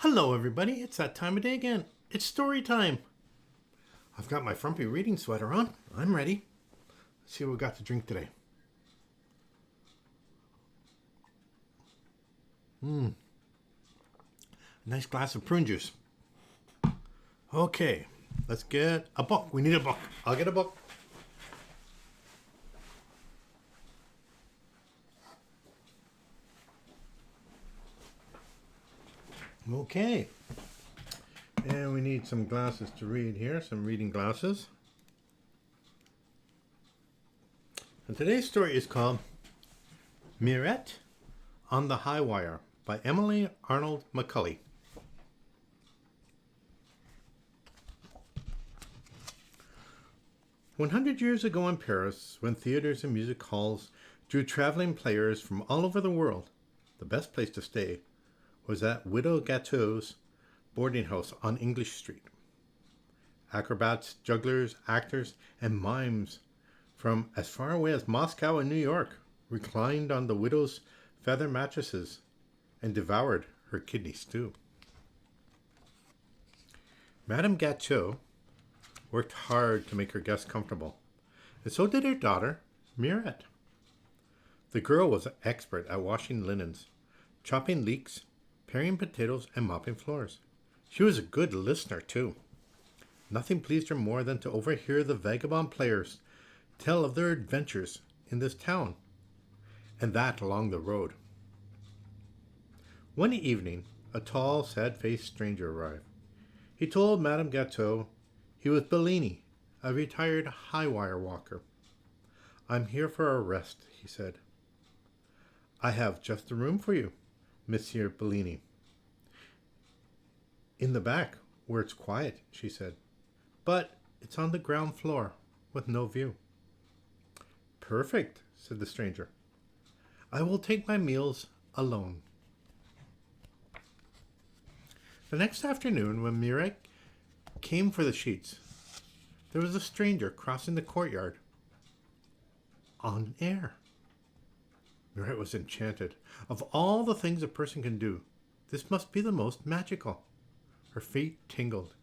Hello, everybody. It's that time of day again. It's story time. I've got my frumpy reading sweater on. I'm ready. Let's see what we got to drink today. Nice glass of prune juice. Okay, let's get a book. We need a book. I'll get a book. Okay. And we need some glasses to read here, some reading glasses. And today's story is called Mirette on the High Wire by Emily Arnold McCully. "100 years ago in Paris, when theaters and music halls drew traveling players from all over the world, the best place to stay was at Widow Gâteau's boarding house on English Street. Acrobats, jugglers, actors, and mimes from as far away as Moscow and New York reclined on the widow's feather mattresses and devoured her kidney stew. Madame Gâteau worked hard to make her guests comfortable, and so did her daughter, Mirette. The girl was an expert at washing linens, chopping leeks, paring potatoes, and mopping floors. She was a good listener, too. Nothing pleased her more than to overhear the vagabond players tell of their adventures in this town, and that along the road. One evening, a tall, sad-faced stranger arrived. He told Madame Gâteau he was Bellini, a retired high-wire walker. "I'm here for a rest," he said. "I have just the room for you, Monsieur Bellini." "In the back, where it's quiet," she said. "But it's on the ground floor, with no view." "Perfect," said the stranger. "I will take my meals alone." The next afternoon, when Mirette came for the sheets, there was a stranger crossing the courtyard on air. Mirette was enchanted. Of all the things a person can do, this must be the most magical. Her feet tingled,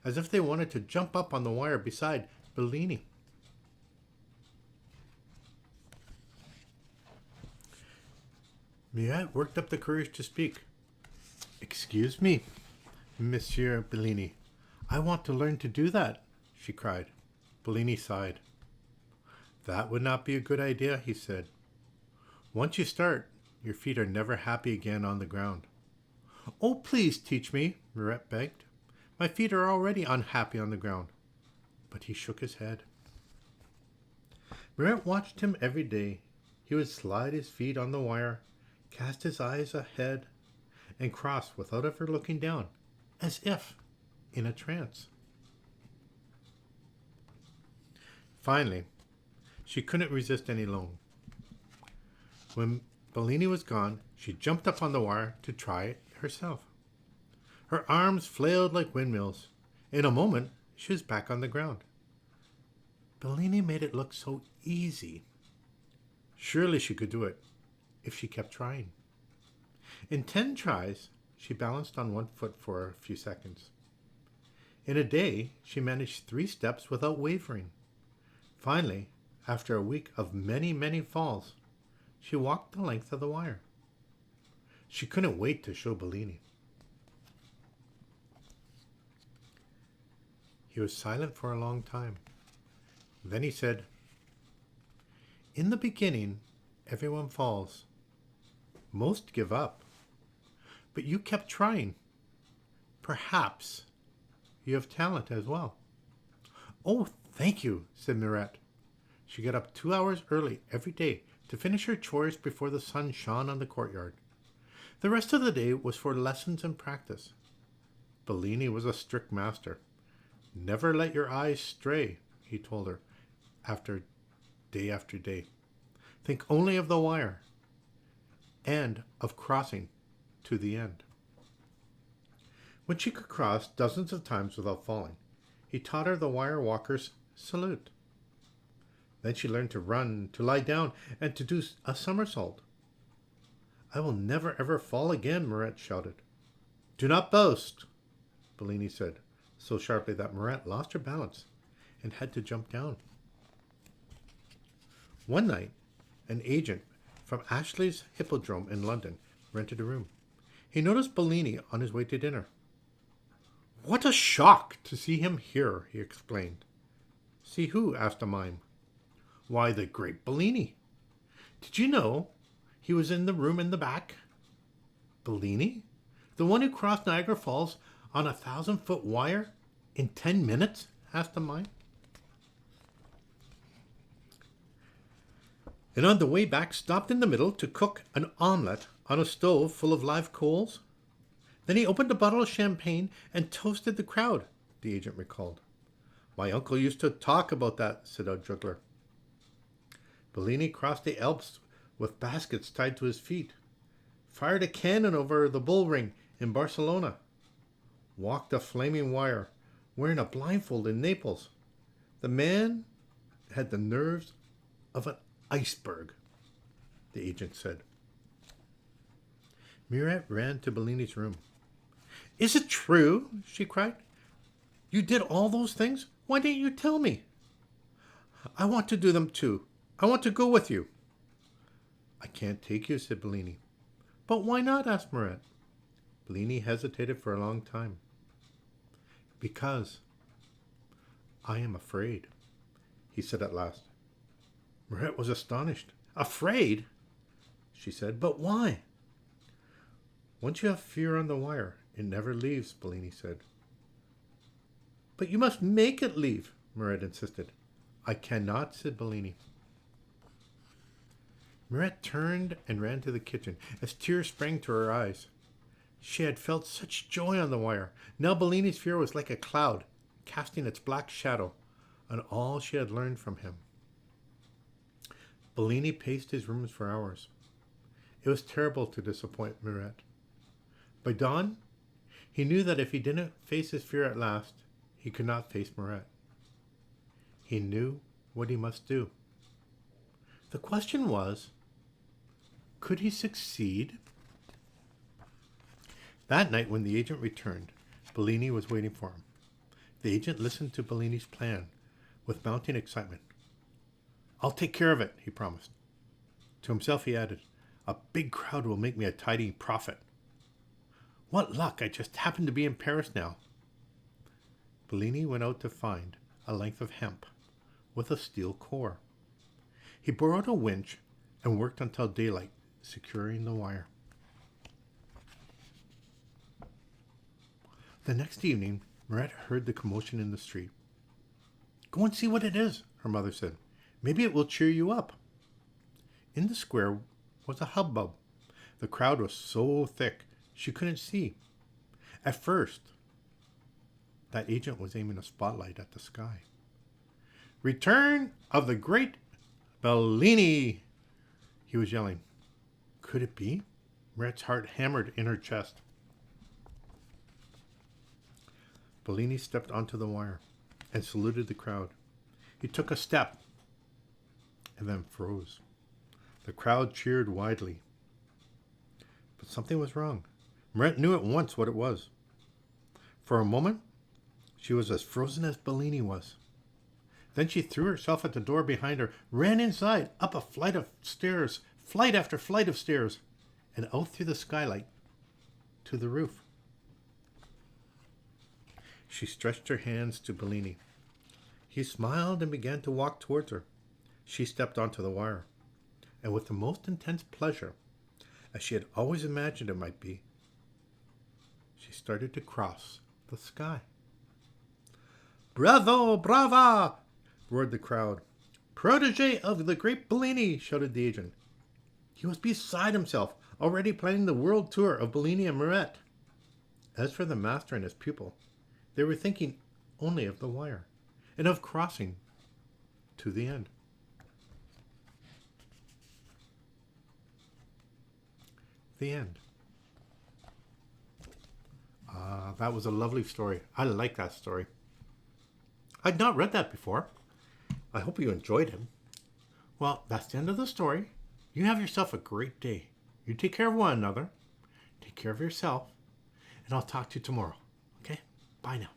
as if they wanted to jump up on the wire beside Bellini. Mirette worked up the courage to speak. "Excuse me, Monsieur Bellini. I want to learn to do that," she cried. Bellini sighed. "That would not be a good idea," he said. "Once you start, your feet are never happy again on the ground." "Oh, please teach me," Mirette begged. "My feet are already unhappy on the ground." But he shook his head. Mirette watched him every day. He would slide his feet on the wire, cast his eyes ahead, and cross without ever looking down, as if in a trance. Finally, she couldn't resist any longer. When Bellini was gone, she jumped up on the wire to try it herself. Her arms flailed like windmills. In a moment, she was back on the ground. Bellini made it look so easy. Surely she could do it, if she kept trying. In 10 tries, she balanced on one foot for a few seconds. In a day, she managed 3 steps without wavering. Finally, after a week of many, many falls, she walked the length of the wire. She couldn't wait to show Bellini. He was silent for a long time. Then he said, "In the beginning, everyone falls. Most give up. But you kept trying. Perhaps you have talent as well." "Oh, thank you," said Mirette. She got up 2 hours early every day to finish her chores before the sun shone on the courtyard. The rest of the day was for lessons and practice. Bellini was a strict master. "Never let your eyes stray," he told her after day. "Think only of the wire and of crossing to the end." When she could cross dozens of times without falling, he taught her the wire walker's salute. Then she learned to run, to lie down, and to do a somersault. "I will never ever fall again," Mirette shouted. Do not boast, Bellini said, so sharply that Mirette lost her balance and had to jump down. One night, an agent from Ashley's Hippodrome in London rented a room. He noticed Bellini on his way to dinner. What a shock to see him here, he explained. See who? Asked a mime. Why, the great Bellini. Did you know he was in the room in the back? Bellini? The one who crossed Niagara Falls on a 1,000-foot wire in 10 minutes? Asked the mime. And on the way back stopped in the middle to cook an omelette on a stove full of live coals. Then he opened a bottle of champagne and toasted the crowd, the agent recalled. My uncle used to talk about that, said a juggler. Bellini crossed the Alps with baskets tied to his feet, fired a cannon over the bull ring in Barcelona, walked a flaming wire, wearing a blindfold in Naples. The man had the nerves of an iceberg, the agent said. Mirette ran to Bellini's room. Is it true? She cried. You did all those things? Why didn't you tell me? I want to do them too. I want to go with you. I can't take you, said Bellini. But why not? Asked Mirette. Bellini hesitated for a long time. Because I am afraid, he said at last. Mirette was astonished. Afraid? She said. But why? Once you have fear on the wire, it never leaves, Bellini said. But you must make it leave, Mirette insisted. I cannot, said Bellini. Mirette turned and ran to the kitchen as tears sprang to her eyes. She had felt such joy on the wire. Now Bellini's fear was like a cloud, casting its black shadow on all she had learned from him. Bellini paced his rooms for hours. It was terrible to disappoint Mirette. By dawn, he knew that if he didn't face his fear at last, he could not face Mirette. He knew what he must do. The question was, could he succeed? That night when the agent returned, Bellini was waiting for him. The agent listened to Bellini's plan with mounting excitement. I'll take care of it, he promised. To himself he added, a big crowd will make me a tidy profit. What luck, I just happened to be in Paris now. Bellini went out to find a length of hemp with a steel core. He borrowed a winch and worked until daylight, securing the wire. The next evening, Mirette heard the commotion in the street. Go and see what it is, her mother said. Maybe it will cheer you up. In the square was a hubbub. The crowd was so thick she couldn't see. At first, that agent was aiming a spotlight at the sky. Return of the great Bellini, he was yelling. Could it be? Mirette's heart hammered in her chest. Bellini stepped onto the wire and saluted the crowd. He took a step and then froze. The crowd cheered widely. But something was wrong. Mirette knew at once what it was. For a moment, she was as frozen as Bellini was. Then she threw herself at the door behind her, ran inside, up a flight of stairs, flight after flight of stairs, and out through the skylight to the roof. She stretched her hands to Bellini. He smiled and began to walk towards her. She stepped onto the wire, and with the most intense pleasure, as she had always imagined it might be, she started to cross the sky. Bravo, brava, roared the crowd. Protege of the great Bellini, shouted the agent. He was beside himself, already planning the world tour of Bellini and Mirette. As for the master and his pupil, they were thinking only of the wire and of crossing to the end. The end. That was a lovely story. I like that story. I'd not read that before. I hope you enjoyed it. Well, that's the end of the story. You have yourself a great day. You take care of one another. Take care of yourself. and I'll talk to you tomorrow. Okay? Bye now.